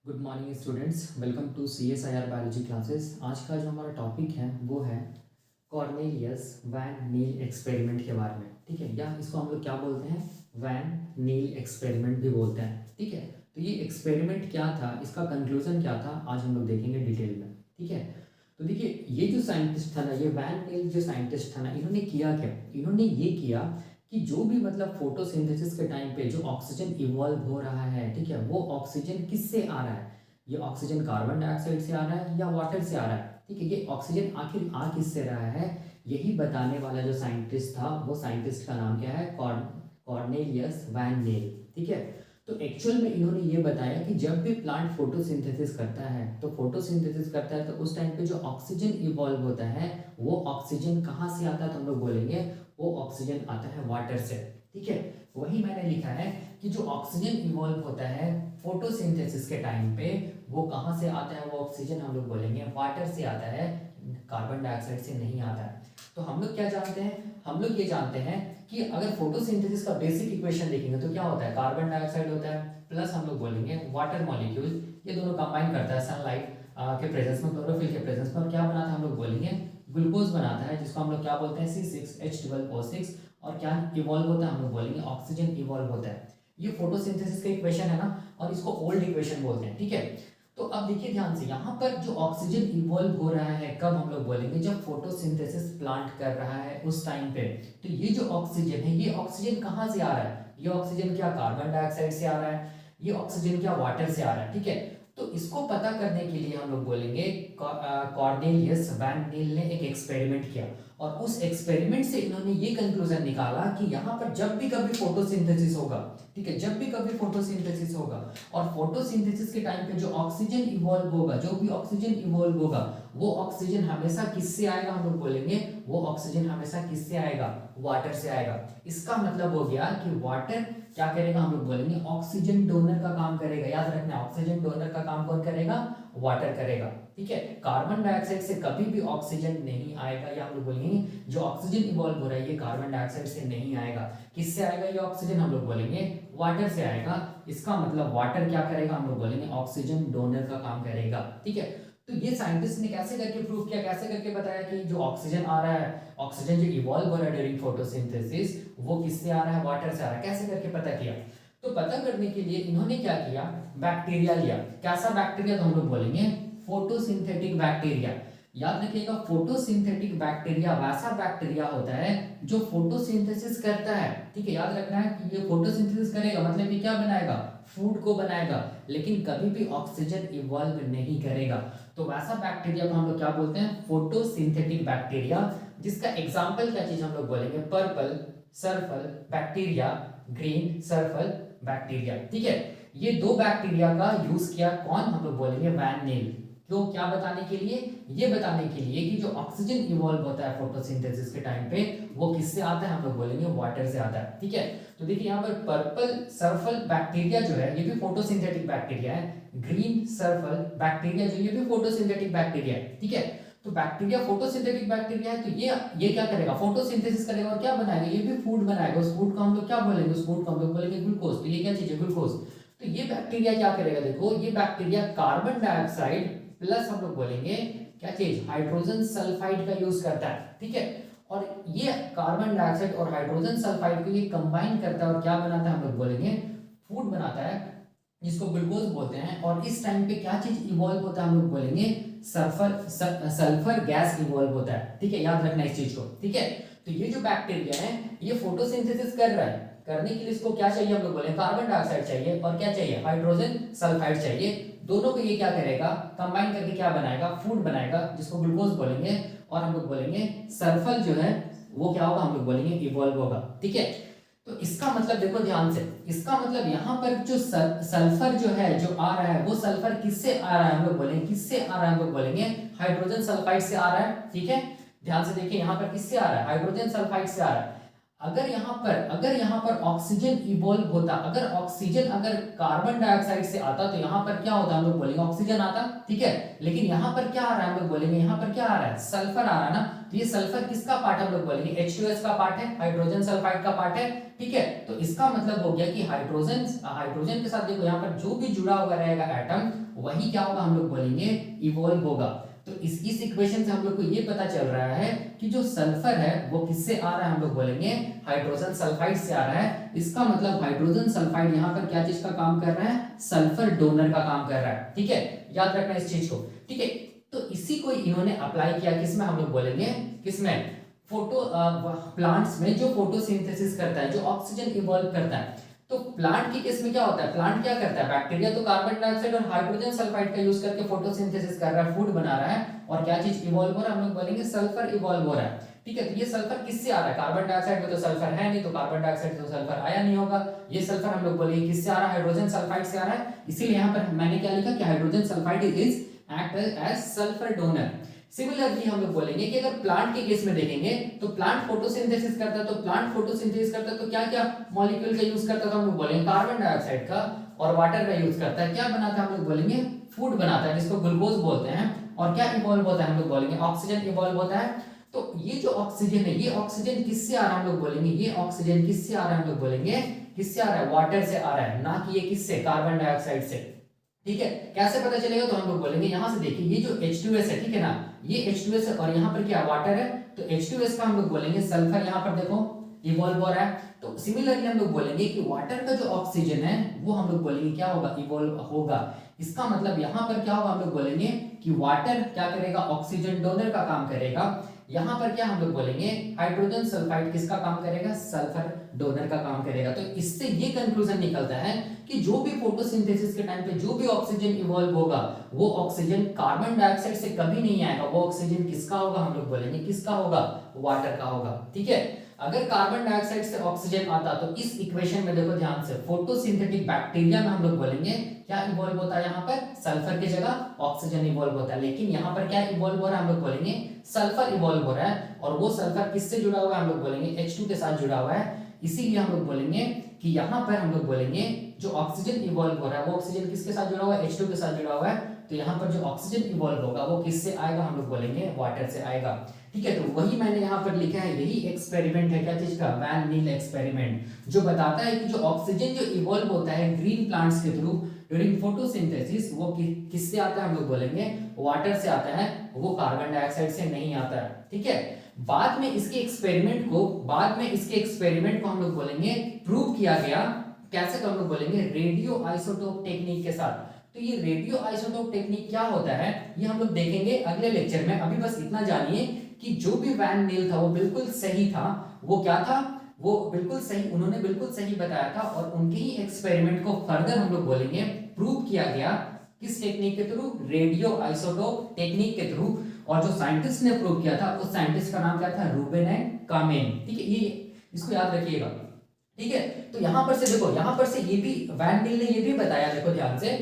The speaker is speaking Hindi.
Good morning students, welcome to CSIR biology classes. आज का जो हमारा टॉपिक है वो है कॉर्नेलियस वैन नील एक्सपेरिमेंट के बारे में। ठीक है, या इसको हम लोग क्या बोलते हैं, वैन नील एक्सपेरिमेंट भी बोलते हैं। ठीक है, तो ये एक्सपेरिमेंट क्या था, इसका कंक्लूजन क्या था, आज हम लोग देखेंगे डिटेल में। ठीक है, तो देखिए ये जो साइंटिस्ट था ना, ये वैन नील जो साइंटिस्ट था ना, इन्होंने किया क्या, इन्होंने ये किया कि जो भी मतलब फोटोसिंथेसिस के टाइम पे जो ऑक्सीजन इवॉल्व हो रहा है, ठीक है, वो ऑक्सीजन किससे आ रहा है, ये ऑक्सीजन कार्बन डाइऑक्साइड से आ रहा है या वाटर से आ रहा है। ठीक है, ये ऑक्सीजन आखिर आ किससे रहा है, यही बताने वाला जो साइंटिस्ट था, वो साइंटिस्ट का नाम क्या है, कॉर्नेलियस वैन नील। ठीक है, तो एक्चुअल में इन्होंने ये बताया कि जब भी प्लांट फोटोसिंथेसिस करता है, तो फोटोसिंथेसिस करता है तो उस टाइम पे जो ऑक्सीजन इवॉल्व होता है, वो ऑक्सीजन कहाँ से आता है, तो हम लोग बोलेंगे वो ऑक्सीजन आता है वाटर से। ठीक है, वही मैंने लिखा है कि जो ऑक्सीजन इवॉल्व होता है फोटोसिंथेसिस के टाइम पे, वो कहाँ से आता है, वो ऑक्सीजन हम लोग बोलेंगे वाटर से आता है, कार्बन डाइऑक्साइड से नहीं आता है। तो हम लोग क्या जानते हैं, हम लोग ये जानते हैं कि अगर फोटोसिंथेसिस का बेसिक इक्वेशन देखेंगे तो क्या होता है, कार्बन डाइऑक्साइड होता है प्लस हम लोग बोलेंगे वाटर मॉलिक्यूल, ये दोनों कंबाइन करता है सनलाइट के प्रेजेंस में, क्लोरोफिल के प्रेजेंस में, और क्या बनाता है हम लोग बोलेंगे ग्लूकोज बनाता है, जिसको हम लोग क्या बोलते हैं C6H12O6, और क्या इवॉल्व होता है हम लोग बोलेंगे ऑक्सीजन इवॉल्व होता है। ये फोटोसिंथेसिस का इक्वेशन है ना, और इसको ओल्ड इक्वेशन बोलते हैं। ठीक है, तो अब देखिए ध्यान से, यहाँ पर जो ऑक्सीजन इवॉल्व हो रहा है कब हम लोग बोलेंगे, जब फोटोसिंथेसिस प्लांट कर रहा है उस टाइम पे। तो ये जो ऑक्सीजन है, ये ऑक्सीजन कहाँ से आ रहा है, ये ऑक्सीजन क्या कार्बन डाइऑक्साइड से आ रहा है, ये ऑक्सीजन क्या वाटर से आ रहा है। ठीक है, तो इसको पता करने के लिए हम लोग बोलेंगे कॉर्नेलियस वैन नील ने एक एक्सपेरिमेंट किया, और उस एक्सपेरिमेंट से इन्होंने ये कंक्लूजन निकाला कि यहाँ पर जब भी कभी फोटोसिंथेसिस होगा, ठीक है, जब भी कभी फोटोसिंथेसिस होगा, और फोटोसिंथेसिस के टाइम पे जो ऑक्सीजन इवॉल्व होगा, जो भी ऑक्सीजन इवॉल्व होगा, वो ऑक्सीजन हमेशा किससे आएगा, हम लोग बोलेंगे वो ऑक्सीजन हमेशा किससे आएगा, वाटर से आएगा। इसका मतलब हो गया कि वाटर क्या करेगा, हम लोग बोलेंगे ऑक्सीजन डोनर का काम करेगा। याद रखना, ऑक्सीजन डोनर का काम कौन करेगा, वाटर करेगा। ठीक है, कार्बन डाइऑक्साइड से कभी भी ऑक्सीजन नहीं आएगा, या हम लोग बोलेंगे जो ऑक्सीजन इवॉल्व हो रहा है ये कार्बन डाइऑक्साइड से नहीं आएगा, किससे आएगा ये ऑक्सीजन, हम लोग बोलेंगे वाटर से आएगा। इसका मतलब वाटर क्या करेगा, हम लोग बोलेंगे ऑक्सीजन डोनर का काम करेगा। ठीक है, तो ये साइंटिस्ट ने कैसे करके प्रूव किया, कैसे करके बताया कि जो ऑक्सीजन आ रहा है, ऑक्सीजन जो इवॉल्व हो रहा है ड्यूरिंग फोटोसिंथेसिस, वो किससे आ रहा है, वाटर से आ रहा है। कैसे करके पता किया, तो पता करने के लिए इन्होंने क्या किया, बैक्टीरिया लिया। कैसा बैक्टीरिया, तो हम लोग बोलेंगे फोटोसिंथेटिक बैक्टीरिया। याद रखिएगा, फोटोसिंथेटिक बैक्टीरिया वैसा बैक्टीरिया होता है जो फोटोसिंथेसिस करता है। ठीक है, याद रखना है कि ये फोटोसिंथेसिस करेगा, मतलब ये क्या बनाएगा, फूड को बनाएगा, लेकिन कभी भी ऑक्सीजन इवॉल्व नहीं करेगा। तो वैसा बैक्टीरिया को हम लोग क्या बोलते हैं, फोटोसिंथेटिक बैक्टीरिया। जिसका एग्जाम्पल क्या चीज हम लोग बोलेंगे, purple sulphur bacteria, green sulphur bacteria. ठीक है, ये दो बैक्टीरिया का यूज किया कौन, हम लोग बोलेंगे वैन नील। क्यों, क्या बताने के लिए, ये बताने के लिए कि जो ऑक्सीजन इवॉल्व होता है फोटोसिंथेसिस के टाइम पे, वो किससे आता है, हम लोग बोलेंगे वाटर से आता है। ठीक है, तो देखिए यहाँ पर पर्पल सर्फल बैक्टीरिया जो है ये भी फोटोसिंथेटिक बैक्टीरिया है, ग्रीन सर्फल बैक्टीरिया जो ये भी फोटोसिंथेटिक बैक्टीरिया है। ठीक है, तो बैक्टीरिया फोटोसिंथेटिक बैक्टीरिया है, तो ये क्या करेगा, फोटोसिंथेसिस करेगा और क्या बनाएगा, ये भी फूड बनाएगा। उस फूड को हम लोग क्या बोलेंगे, उस फूड को हम लोग बोलेंगे ग्लूकोज। तो ये क्या चीज है, ग्लूकोज। तो ये बैक्टीरिया क्या करेगा, देखो ये बैक्टीरिया कार्बन डाइऑक्साइड प्लस हम लोग बोलेंगे क्या चीज, हाइड्रोजन सल्फाइड का यूज करता है। ठीक है, और ये कार्बन डाइऑक्साइड और हाइड्रोजन सल्फाइड को ये कंबाइन करता है और क्या बनाता है, हम लोग बोलेंगे फूड बनाता है, जिसको ग्लूकोज बोलते हैं। और इस टाइम पे क्या चीज इवॉल्व होता है, हम लोग बोलेंगे सल्फर गैस इवॉल्व होता है। ठीक है, याद रखना इस चीज को। ठीक है, तो ये जो बैक्टीरिया है ये फोटोसिंथेसिस कर रहा है, करने के लिए इसको क्या चाहिए, हम लोग बोले कार्बन डाइऑक्साइड चाहिए, और क्या चाहिए, हाइड्रोजन सल्फाइड चाहिए। दोनों को ये क्या करेगा, कंबाइन करके क्या बनाएगा, फूड बनाएगा, जिसको ग्लूकोज बोलेंगे। और हम लोग बोलेंगे सल्फर जो है वो क्या होगा, हम लोग बोलेंगे इवॉल्व होगा। ठीक है, तो इसका मतलब देखो ध्यान से, इसका मतलब यहाँ पर जो सल्फर जो है जो आ रहा है, वो सल्फर किससे आ रहा है, हम लोग बोलेंगे किससे आ रहा है, हम लोग बोलेंगे हाइड्रोजन सल्फाइड से आ रहा है। ठीक है, ध्यान से देखिए यहाँ पर किससे आ रहा है, हाइड्रोजन सल्फाइड से आ रहा है। अगर यहाँ पर ऑक्सीजन इवॉल्व होता, अगर ऑक्सीजन अगर कार्बन डाइऑक्साइड से आता तो यहाँ पर क्या होता, हम लोग बोलेंगे ऑक्सीजन आता, ठीक है। लेकिन यहाँ पर क्या आ रहा है, हम लोग बोलेंगे यहाँ पर क्या आ रहा है, सल्फर आ रहा है ना। तो ये सल्फर किसका पार्ट है, हम लोग बोलेंगे H2S का पार्ट है, हाइड्रोजन सल्फाइड का पार्ट है, ठीक है। तो इसका मतलब हो गया कि हाइड्रोजन के साथ देखो यहाँ पर जो भी जुड़ा हुआ रहेगा एटम, वही क्या होगा, हम लोग बोलेंगे इवॉल्व होगा। तो इस इक्वेशन से हम लोग को ये पता चल रहा है कि जो सल्फर है वो किससे आ रहा है, हम लोग बोलेंगे हाइड्रोजन सल्फाइड से आ रहा है। इसका मतलब हाइड्रोजन सल्फाइड यहाँ पर क्या चीज का काम कर रहा है, सल्फर डोनर का काम कर रहा है, ठीक है। याद रखना इस चीज को, ठीक है। तो इसी को इन्होंने अप्लाई किया किसमें, हम लोग बोलेंगे किसमें, प्लांट्स में जो फोटोसिंथेसिस करता है, जो ऑक्सीजन इवॉल्व करता है। तो प्लांट की केस में क्या होता है, प्लांट क्या करता है, बैक्टीरिया तो कार्बन डाइऑक्साइड और हाइड्रोजन सल्फाइड का यूज करके फोटोसिंथेसिस कर रहा है, फूड बना रहा है, और क्या चीज इवॉल्व हो रहा है, हम लोग बोलेंगे सल्फर इवॉल्व हो रहा है, ठीक है। तो ये सल्फर किससे आ रहा है, कार्बन डाइऑक्साइड में तो सल्फर है नहीं, तो कार्बन डाइऑक्साइड से तो सल्फर आया नहीं होगा। ये सल्फर हम लोग बोलेंगे किससे आ रहा है, हाइड्रोजन सल्फाइड से आ रहा है। इसीलिए यहाँ पर मैंने क्या लिखा कि hydrogen sulphide is act as sulphur donor. Similarly हम लोग बोलेंगे कि अगर प्लांट के केस में देखेंगे तो प्लांट फोटोसिंथेसिस करता है, तो प्लांट फोटोसिंथेसिस करता है तो क्या क्या मॉलिक्यूल का यूज करता है, तो हम लोग बोलेंगे कार्बन डाइऑक्साइड का और वाटर का यूज करता है। क्या बनाता है, हम लोग बोलेंगे फूड बनाता है, जिसको ग्लूकोज बोलते हैं। और क्या इवॉल्व होता है, हम लोग बोलेंगे ऑक्सीजन इवॉल्व होता है। तो ये जो ऑक्सीजन है, ये ऑक्सीजन किससे आ रहा है, हम लोग बोलेंगे ये ऑक्सीजन किससे आ रहा है, हम लोग बोलेंगे किससे आ रहा है, वाटर से आ रहा है, ना कि ये किससे, कार्बन डाइऑक्साइड से, ठीक है। कैसे पता चलेगा, तो हम लोग बोलेंगे यहां से देखिए ये जो H2S है, ठीक है ना, ये H2S है और यहाँ पर क्या वाटर है, तो H2S का हम लोग बोलेंगे सल्फर, यहाँ पर देखो इवॉल्व हो रहा है। तो सिमिलरली हम लोग बोलेंगे कि वाटर का जो ऑक्सीजन है वो हम लोग बोलेंगे क्या होगा, इवॉल्व होगा। इसका मतलब यहाँ पर क्या होगा, हम लोग बोलेंगे कि वाटर क्या करेगा, ऑक्सीजन डोनर का काम करेगा। यहाँ पर क्या हम लोग बोलेंगे, हाइड्रोजन सल्फाइड किसका काम करेगा, सल्फर डोनर का काम करेगा। तो इससे ये कंक्लूजन निकलता है कि जो भी फोटोसिंथेसिस के टाइम पे जो भी ऑक्सीजन इवॉल्व होगा, वो ऑक्सीजन कार्बन डाइऑक्साइड से कभी नहीं आएगा, वो ऑक्सीजन किसका होगा, हम लोग बोलेंगे किसका होगा, वाटर का होगा, ठीक है। अगर कार्बन डाइऑक्साइड से ऑक्सीजन आता तो इस इक्वेशन में देखो ध्यान से, फोटोसिंथेटिक बैक्टीरिया में हम लोग बोलेंगे क्या इवॉल्व होता है, यहाँ पर सल्फर की जगह ऑक्सीजन इवॉल्व होता है। लेकिन यहाँ पर क्या इवॉल्व हो रहा है, हम लोग बोलेंगे सल्फर इवॉल्व हो रहा है, और वो सल्फर किससे जुड़ा हुआ है, हम लोग बोलेंगे H2 के साथ जुड़ा हुआ है। इसीलिए हम लोग बोलेंगे कि यहाँ पर हम लोग बोलेंगे जो ऑक्सीजन इवॉल्व हो रहा है वो ऑक्सीजन किसके साथ जुड़ा हुआ है, H2 के साथ जुड़ा हुआ है। तो यहाँ पर जो ऑक्सीजन इवॉल्व होगा वो किससे आएगा, हम लोग बोलेंगे वाटर से आएगा, ठीक है। तो वही मैंने यहाँ पर लिखा है, यही एक्सपेरिमेंट है क्या चीज का, वैन नील एक्सपेरिमेंट, जो बताता है कि जो ऑक्सीजन जो इवॉल्व होता है ग्रीन प्लांट्स के थ्रू ड्यूरिंग फोटोसिंथेसिस, वो किससे आता है, हम लोग बोलेंगे वाटर से आता है, वो कार्बन डाइऑक्साइड से नहीं आता है, ठीक है। बाद में इसके एक्सपेरिमेंट को हम लोग बोलेंगे प्रूव किया गया, कैसे तो हम लोग बोलेंगे रेडियो आइसोटोप टेक्निक के साथ। तो ये रेडियो आइसोटोप टेक्निक क्या होता है, ये हम लोग देखेंगे अगले लेक्चर में। अभी बस इतना जानिए कि जो भी वैन नील था वो बिल्कुल सही था, वो क्या था, वो बिल्कुल सही, उन्होंने बिल्कुल सही बताया था, और उनके ही एक्सपेरिमेंट को फर्दर हम लोग बोलेंगे प्रूव किया गया, किस टेक्निक के थ्रू, रेडियो आइसोटोप टेक्निक के थ्रू। और जो साइंटिस्ट ने प्रूव किया था उस साइंटिस्ट का नाम क्या था, रूबेन एंड कामेन, ठीक है। ये इसको याद रखिएगा, ठीक है। तो यहां पर से देखो, यहां पर से ये भी वैन नील ने ये भी बताया, देखो ध्यान से